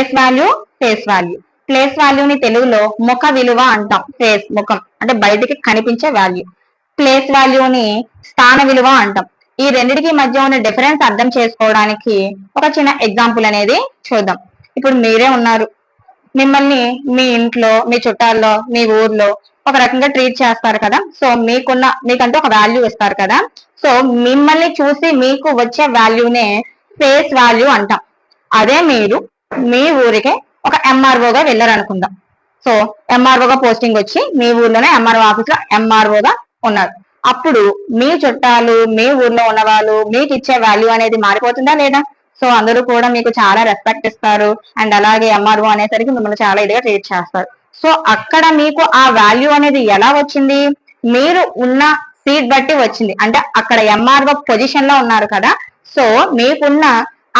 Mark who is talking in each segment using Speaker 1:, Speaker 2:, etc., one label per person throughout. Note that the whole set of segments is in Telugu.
Speaker 1: Place value, face value. Place వాల్యూని తెలుగులో ముఖ విలువ అంటాం. ఫేస్ ముఖం అంటే బయటికి కనిపించే వాల్యూ. ప్లేస్ వాల్యూని స్థాన విలువ అంటాం. ఈ రెండిటికి మధ్య ఉన్న డిఫరెన్స్ అర్థం చేసుకోవడానికి ఒక చిన్న ఎగ్జాంపుల్ అనేది చూద్దాం. ఇప్పుడు మీరే ఉన్నారు, మిమ్మల్ని మీ ఇంట్లో, మీ చుట్టాల్లో, మీ ఊర్లో ఒక రకంగా ట్రీట్ చేస్తారు కదా. సో మీకంటూ ఒక వాల్యూ ఇస్తారు కదా. సో మిమ్మల్ని చూసి మీకు వచ్చే వాల్యూనే ఫేస్ వాల్యూ అంటాం. అదే మీరు మీ ఊరికి ఒక ఎంఆర్ఓగా వెళ్ళారు అనుకుందాం. సో ఎంఆర్ఓగా పోస్టింగ్ వచ్చి మీ ఊర్లోనే ఎంఆర్ఓ ఆఫీస్ లో ఎంఆర్ఓగా ఉన్నారు. అప్పుడు మీ చుట్టాలు, మీ ఊర్లో ఉన్న వాళ్ళు మీకు ఇచ్చే వాల్యూ అనేది మారిపోతుందా లేదా? సో అందరూ కూడా మీకు చాలా రెస్పెక్ట్ ఇస్తారు. అండ్ అలాగే ఎంఆర్ఓ అనేసరికి మిమ్మల్ని చాలా ఇదిగా ట్రీట్ చేస్తారు. సో అక్కడ మీకు ఆ వాల్యూ అనేది ఎలా వచ్చింది? మీరు ఉన్న సీట్ బట్టి వచ్చింది. అంటే అక్కడ ఎంఆర్ఓ పొజిషన్ లో ఉన్నారు కదా. సో మీకున్న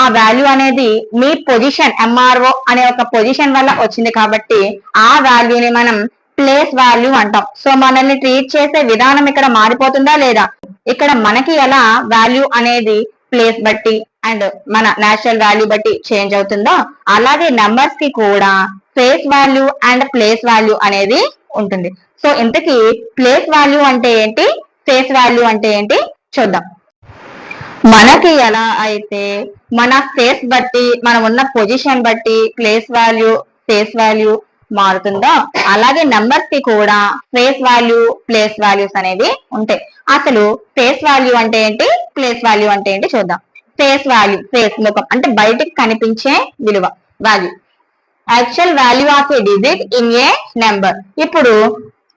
Speaker 1: ఆ వాల్యూ అనేది మీ పొజిషన్, ఎంఆర్ఓ అనే ఒక పొజిషన్ వల్ల వచ్చింది కాబట్టి ఆ వాల్యూని మనం ప్లేస్ వాల్యూ అంటాం. సో మనల్ని ట్రీట్ చేసే విధానం ఇక్కడ మారిపోతుందా లేదా? ఇక్కడ మనకి ఎలా వాల్యూ అనేది ప్లేస్ బట్టి అండ్ మన నేచురల్ వాల్యూ బట్టి చేంజ్ అవుతుందో అలాగే నెంబర్స్ కి కూడా face value and place value అనేది ఉంటుంది. సో ఇంతకీ ప్లేస్ వాల్యూ అంటే ఏంటి, ఫేస్ వాల్యూ అంటే ఏంటి చూద్దాం. మనకి ఎలా అయితే మన ఫేస్ బట్టి, మనం ఉన్న పొజిషన్ బట్టి ప్లేస్ వాల్యూ, ఫేస్ వాల్యూ మారుతుందో అలాగే నెంబర్స్ కి కూడా ఫేస్ వాల్యూ, ప్లేస్ వాల్యూస్ అనేవి ఉంటాయి. అసలు ఫేస్ వాల్యూ అంటే ఏంటి, ప్లేస్ వాల్యూ అంటే ఏంటి చూద్దాం. ఫేస్ వాల్యూ, ఫేస్ ముఖం అంటే బయటికి కనిపించే విలువ, value. Actual value of A digit in a number. ఇప్పుడు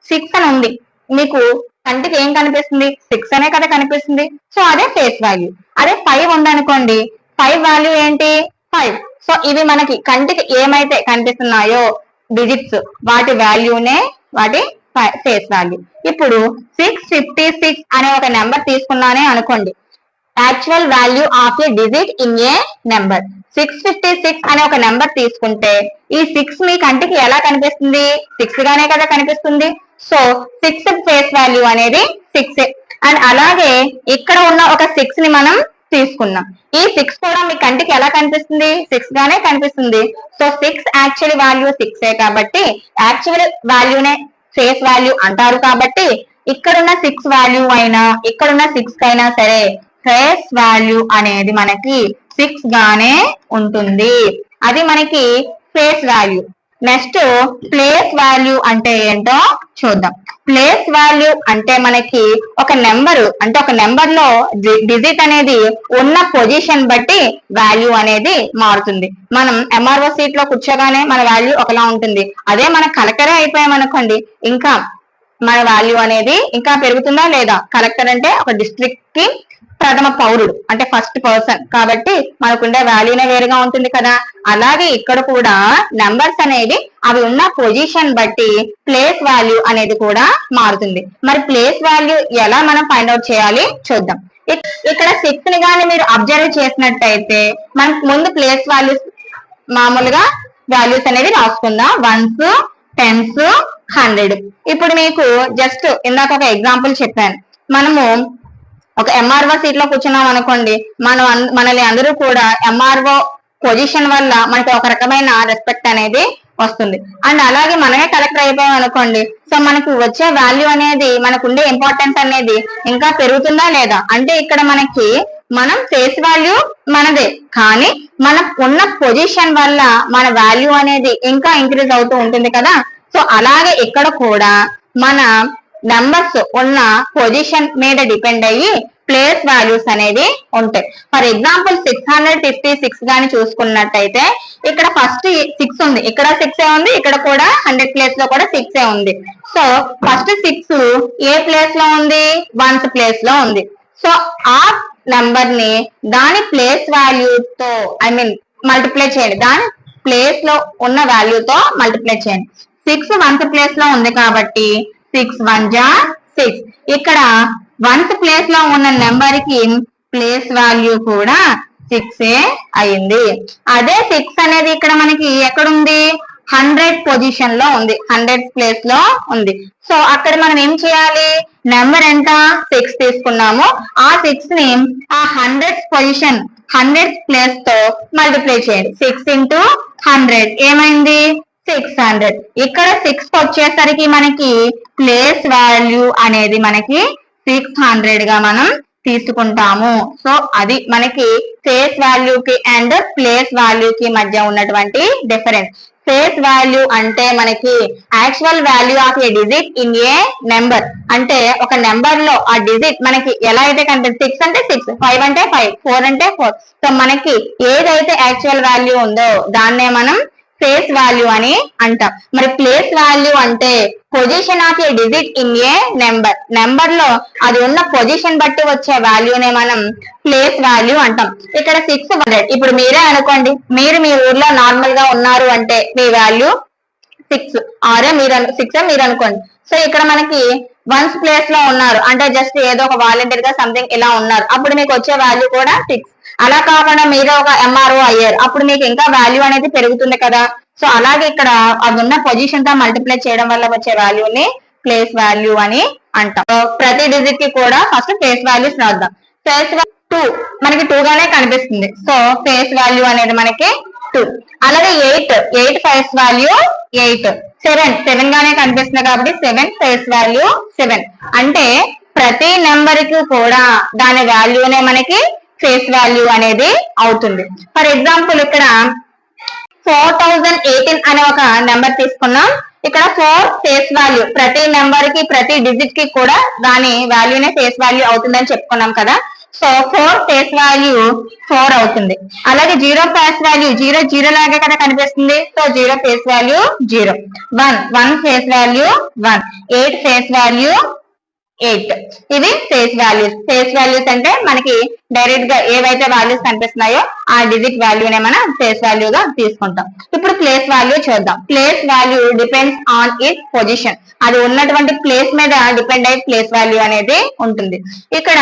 Speaker 1: 6 అని ఉంది, మీకు కంటికి ఏం కనిపిస్తుంది? 6 అనే కదా కనిపిస్తుంది. సో అదే ఫేస్ వాల్యూ. అదే 5 ఉందనుకోండి, 5 వాల్యూ ఏంటి? 5. సో ఇవి మనకి కంటికి ఏమైతే కనిపిస్తున్నాయో డిజిట్స్, వాటి వాల్యూనే వాటి ఫేస్ వాల్యూ. ఇప్పుడు 656 అనే ఒక నెంబర్ తీసుకున్నానే అనుకోండి. Actual value of A digit in a number 656 అనే ఒక నెంబర్ తీసుకుంటే ఈ 6 మీ కంటికి ఎలా కనిపిస్తుంది? 6 గానే కదా కనిపిస్తుంది. సో 6 ఫేస్ వాల్యూ అనేది 6. అండ్ అలాగే ఇక్కడ ఉన్న ఒక 6 ని మనం తీసుకున్నాం. ఈ 6 కూడా మీ కంటికి ఎలా కనిపిస్తుంది? 6 గానే కనిపిస్తుంది. సో 6 యాక్చువల్ వాల్యూ 6 కాబట్టి యాక్చువల్ వాల్యూనే ఫేస్ వాల్యూ అంటారు. కాబట్టి ఇక్కడున్న 6 వాల్యూ అయినా ఇక్కడున్న 6 అయినా సరే ఫేస్ వాల్యూ అనేది మనకి 6 గానే ఉంటుంది. అది మనకి face value. Next place value అంటే ఏంటో చూద్దాం. ప్లేస్ వాల్యూ అంటే మనకి ఒక నెంబర్, అంటే ఒక నెంబర్ లో డిజిట్ అనేది ఉన్న పొజిషన్ బట్టి వాల్యూ అనేది మారుతుంది. మనం ఎంఆర్ఓ సీట్ లో కూర్చోగానే మన వాల్యూ ఒకలా ఉంటుంది. అదే మన కలెక్టరే అయిపోయామనుకోండి, ఇంకా మన వాల్యూ అనేది ఇంకా పెరుగుతుందా లేదా? కలెక్టర్ అంటే ఒక డిస్ట్రిక్ట్ కి ప్రథమ పౌరుడు, అంటే ఫస్ట్ పర్సన్ కాబట్టి మనకుండే వాల్యూనే వేరుగా ఉంటుంది కదా. అలాగే ఇక్కడ కూడా నెంబర్స్ అనేవి అవి ఉన్న పొజిషన్ బట్టి ప్లేస్ వాల్యూ అనేది కూడా మారుతుంది. మరి ప్లేస్ వాల్యూ ఎలా మనం ఫైండ్ అవుట్ చేయాలి చూద్దాం. ఇక్కడ 6 ని కానీ మీరు అబ్జర్వ్ చేసినట్టయితే మనకు ముందు ప్లేస్ వాల్యూస్ మామూలుగా వాల్యూస్ అనేవి రాసుకుందాం. 1s, 10s, 100. ఇప్పుడు మీకు జస్ట్ ఇందాక ఒక ఎగ్జాంపుల్ చెప్పాను. మనము ఒక ఎంఆర్ఓ సీట్ లో కూర్చున్నాం అనుకోండి, మనల్ని అందరూ కూడా ఎంఆర్ఓ పొజిషన్ వల్ల మనకి ఒక రకమైన రెస్పెక్ట్ అనేది వస్తుంది. అండ్ అలాగే మనమే కలెక్టర్ అయిపోయాం అనుకోండి, సో మనకి వచ్చే వాల్యూ అనేది, మనకు ఉండే ఇంపార్టెన్స్ అనేది ఇంకా పెరుగుతుందా లేదా? అంటే ఇక్కడ మనకి మనం ఫేస్ వాల్యూ మనదే, కానీ మనం ఉన్న పొజిషన్ వల్ల మన వాల్యూ అనేది ఇంకా ఇంక్రీజ్ అవుతూ ఉంటుంది కదా. సో అలాగే ఇక్కడ కూడా మన నంబర్స్ ఉన్న పొజిషన్ మీద డిపెండ్ అయ్యి ప్లేస్ వాల్యూస్ అనేవి ఉంటాయి. ఫర్ ఎగ్జాంపుల్ 656 గాని చూసుకున్నట్టయితే ఇక్కడ ఫస్ట్ 6 ఉంది, ఇక్కడ 6 ఉంది, ఇక్కడ కూడా 100 ప్లేస్ లో కూడా 6 ఉంది. సో ఫస్ట్ 6 ఏ ప్లేస్ లో ఉంది? 1th ప్లేస్ లో ఉంది. సో ఆ నంబర్ ని దాని ప్లేస్ వాల్యూతో మల్టిప్లై చేయండి, దాని ప్లేస్ లో ఉన్న వాల్యూతో మల్టిప్లై చేయండి. 6 1th ప్లేస్ లో ఉంది కాబట్టి 6 1 జా 6. ఇక్కడ 1th ప్లేస్ లో ఉన్న నెంబర్ కి ప్లేస్ వాల్యూ కూడా 6 అయింది. అదే 6 అనేది ఇక్కడ మనకి ఎక్కడుంది? 100 పొజిషన్ లో ఉంది, 100 ప్లేస్ లో ఉంది. సో అక్కడ మనం ఏం చేయాలి? నెంబర్ ఎంత? 6 తీసుకున్నాము. ఆ 6 ని ఆ 100 పొజిషన్ 100 ప్లేస్ తో మల్టిప్లై చేయండి. 6 into 100 ఏమైంది 600. ఇక్కడ 6 వచ్చేసరికి మనకి ప్లేస్ వాల్యూ అనేది మనకి 600 గా మనం తీసుకుంటాము. సో అది మనకి ఫేస్ వాల్యూకి అండ్ ప్లేస్ వాల్యూకి మధ్య ఉన్నటువంటి డిఫరెన్స్. ఫేస్ వాల్యూ అంటే మనకి actual value of A digit in a number. అంటే ఒక నెంబర్ లో ఆ డిజిట్ మనకి ఎలా అయితే కనిపిస్తుంది, 6 అంటే 6, 5 అంటే 5, 4 అంటే 4. సో మనకి ఏదైతే యాక్చువల్ వాల్యూ ఉందో దాన్నే మనం ఫేస్ వాల్యూ అని అంటాం. మరి ప్లేస్ వాల్యూ అంటే position of A digit in a number. Number లో అది ఉన్న పొజిషన్ బట్టి వచ్చే వాల్యూనే మనం ప్లేస్ వాల్యూ అంటాం. ఇక్కడ 600. ఇప్పుడు మీరే అనుకోండి, మీరు మీ ఊర్లో నార్మల్ గా ఉన్నారు అంటే మీ వాల్యూ 6 ఆరే మీరు 6 మీరు అనుకోండి. సో ఇక్కడ మనకి వన్స్ ప్లేస్ లో ఉన్నారు అంటే జస్ట్ ఏదో ఒక వాలంటీర్ గా సంథింగ్ ఇలా ఉన్నారు, అప్పుడు మీకు వచ్చే వాల్యూ కూడా 6. అలా కాకుండా మీరు ఒక ఎంఆర్ఓ అయ్యారు, అప్పుడు మీకు ఇంకా వాల్యూ అనేది పెరుగుతుంది కదా. సో అలాగే ఇక్కడ అది ఉన్న పొజిషన్ తో మల్టిప్లై చేయడం వల్ల వచ్చే వాల్యూని ప్లేస్ వాల్యూ అని అంటాం. ప్రతి డిజిట్ కి కూడా ఫస్ట్ ఫేస్ వాల్యూస్ రాద్దాం. ఫేస్ 2 మనకి 2 గానే కనిపిస్తుంది. సో ఫేస్ వాల్యూ అనేది మనకి 2. అలాగే 8 ఫేస్ వాల్యూ 8. 7 గానే కనిపిస్తుంది కాబట్టి 7 ఫేస్ వాల్యూ 7. అంటే ప్రతి నెంబర్ కి కూడా దాని వాల్యూనే మనకి ఫేస్ వాల్యూ అనేది అవుతుంది. ఫర్ ఎగ్జాంపుల్ ఇక్కడ 4018 అనే ఒక నెంబర్ తీసుకున్నాం. ఇక్కడ 4 ఫేస్ వాల్యూ, ప్రతి నెంబర్ కి ప్రతి డిజిట్ కి కూడా దాని వాల్యూనే ఫేస్ వాల్యూ అవుతుందని చెప్పుకున్నాం కదా. సో 4 ఫేస్ వాల్యూ 4 అవుతుంది. అలాగే 0 ఫేస్ వాల్యూ 0 లాగే కదా కనిపిస్తుంది. So 0 face value 0. 1 face value 1. 8 face value 8. ఇవి ఫేస్ వాల్యూస్. ఫేస్ వాల్యూస్ అంటే మనకి డైరెక్ట్ గా ఏవైతే వాల్యూస్ కనిపిస్తున్నాయో ఆ డిజిట్ వాల్యూనే మనం ఫేస్ వాల్యూగా తీసుకుంటాం. ఇప్పుడు ప్లేస్ వాల్యూ చూద్దాం. Place value depends on it's position. అది ఉన్నటువంటి ప్లేస్ మీద డిపెండ్ అయ్యి ప్లేస్ వాల్యూ అనేది ఉంటుంది. ఇక్కడ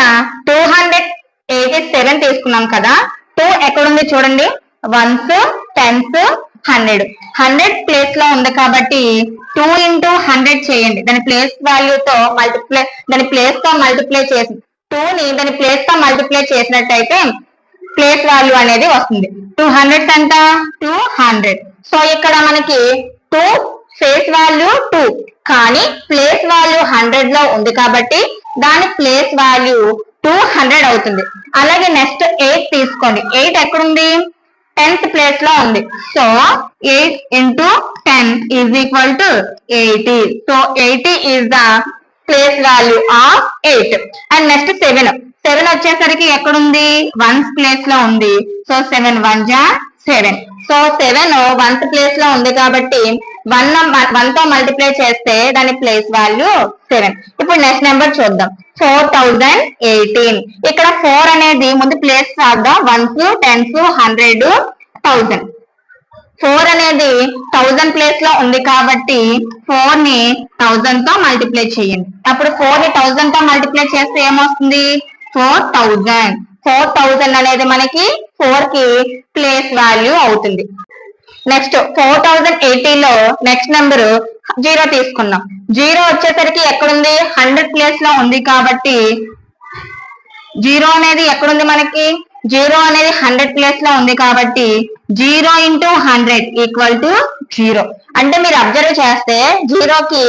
Speaker 1: 287 తీసుకున్నాం కదా. 2 ఎక్కడుంది చూడండి, 1s 10s 100 ప్లేస్ లో ఉంది కాబట్టి 2 into 100 చేయండి. దాని ప్లేస్ వాల్యూ తో మల్టిప్లై, దాని ప్లేస్ తో మల్టిప్లై చేసి 2 ని దాని ప్లేస్ తో మల్టిప్లై చేసినట్టయితే ప్లేస్ వాల్యూ అనేది వస్తుంది. 200 అంట 200. సో ఇక్కడ మనకి 2 ఫేస్ వాల్యూ 2 కానీ ప్లేస్ వాల్యూ 100 లో ఉంది కాబట్టి దాని ప్లేస్ వాల్యూ 200 అవుతుంది. అలాగే నెక్స్ట్ 8 తీసుకోండి. 8 ఎక్కడుంది, 10th ప్లేస్ లో ఉంది. So 8 into 10 is equal to 80. So 80 is the place value of 8. And next 7 వచ్చేసరికి ఎక్కడుంది, 1th ప్లేస్ లో ఉంది. So 7 1 ja 7. So 7 1th place లో ఉంది కాబట్టి 1 తో మల్టిప్లై చేస్తే దాని ప్లేస్ వాల్యూ 7. ఇప్పుడు నెక్స్ట్ నెంబర్ చూద్దాం. 4018. ఇక్కడ 4 అనేది ముందు ప్లేస్ రాద్దాం. 1s 10s 100 1000. 4 అనేది 1000 ప్లేస్ లో ఉంది కాబట్టి 4 ని 1000 తో మల్టిప్లై చేయండి. అప్పుడు 4 ని 1000 తో మల్టిప్లై చేస్తే ఏమొస్తుంది, 4000. 4000 అనేది మనకి 4 కి ప్లేస్ వాల్యూ అవుతుంది. నెక్స్ట్ 4080 లో నెక్స్ట్ నెంబర్ 0 తీసుకున్నాం. 0 వచ్చేసరికి ఎక్కడుంది, 100 ప్లేస్ లో ఉంది కాబట్టి 0 అనేది ఎక్కడుంది మనకి, 0 అనేది 100 ప్లేస్ లో ఉంది కాబట్టి 0 into 100 ఈక్వల్ టు 0. అంటే మీరు అబ్జర్వ్ చేస్తే 0 కి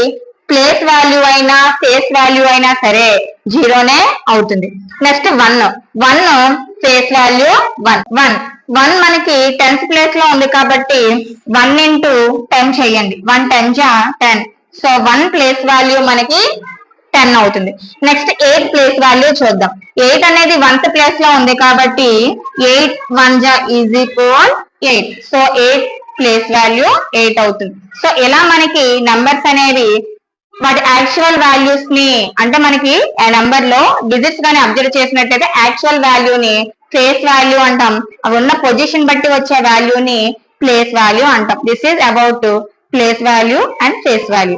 Speaker 1: ప్లేస్ వాల్యూ అయినా ఫేస్ వాల్యూ అయినా సరే 0నే అవుతుంది. నెక్స్ట్ 1 ఫేస్ వాల్యూ 1 మనకి 10th ప్లేస్ లో ఉంది కాబట్టి 1 into 10 చేయండి. 1 10 ja 10. సో 1 ప్లేస్ వాల్యూ మనకి 10 అవుతుంది. నెక్స్ట్ 8 ప్లేస్ వాల్యూ చూద్దాం. 8 అనేది 1th ప్లేస్ లో ఉంది కాబట్టి 8 1 ja is equal 8. So 8 place value 8 అవుతుంది. సో ఇలా మనకి నంబర్స్ అనేవి వాటి యాక్చువల్ వాల్యూస్ ని, అంటే మనకి ఆ నంబర్ లో డిజిట్స్ గాని అబ్జర్వ్ చేసినట్టయితే యాక్చువల్ వాల్యూని ఫేస్ వాల్యూ అంటాం. అవి ఉన్న పొజిషన్ బట్టి వచ్చే వాల్యూని ప్లేస్ వాల్యూ అంటాం. This is about place value and face value.